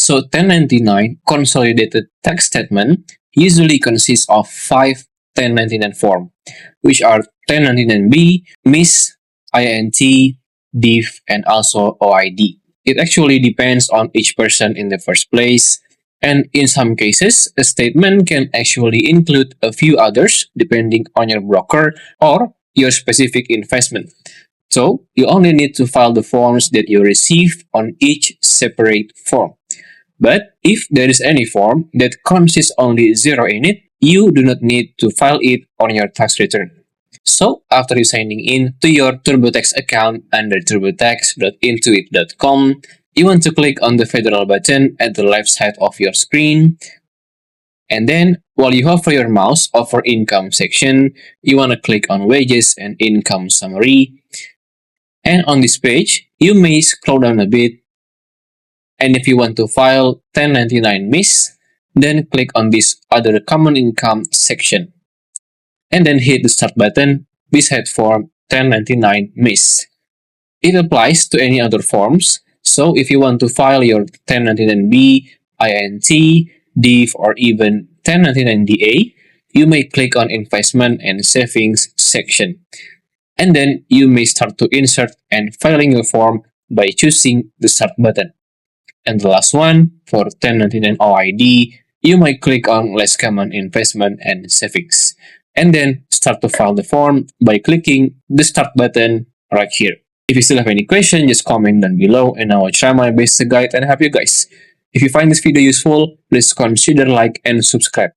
So 1099 consolidated tax statement usually consists of 5 1099 forms, which are 1099B, MISC, INT, DIV, and also OID. It actually depends on each person in the first place, and in some cases, a statement can actually include a few others depending on your broker or your specific investment. So, you only need to file the forms that you receive on each separate form. But if there is any form that consists only 0 in it, you do not need to file it on your tax return. So, after you signing in to your TurboTax account under turbotax.intuit.com, you want to click on the federal button at the left side of your screen. And then, while you hover your mouse over income section, you want to click on wages and income summary. And on this page, you may scroll down a bit. And if you want to file 1099 MISC, then click on this other common income section. And then hit the start button beside form 1099 MISC. It applies to any other forms. So if you want to file your 1099B, INT, DIV, or even 1099DA, you may click on investment and savings section. And then you may start to insert and filing your form by choosing the start button. And the last one, for 1099 OID, you might click on less common investment and savings. And then start to file the form by clicking the start button right here. If you still have any question, just comment down below and I will try my best to guide and help you guys. If you find this video useful, please consider like and subscribe.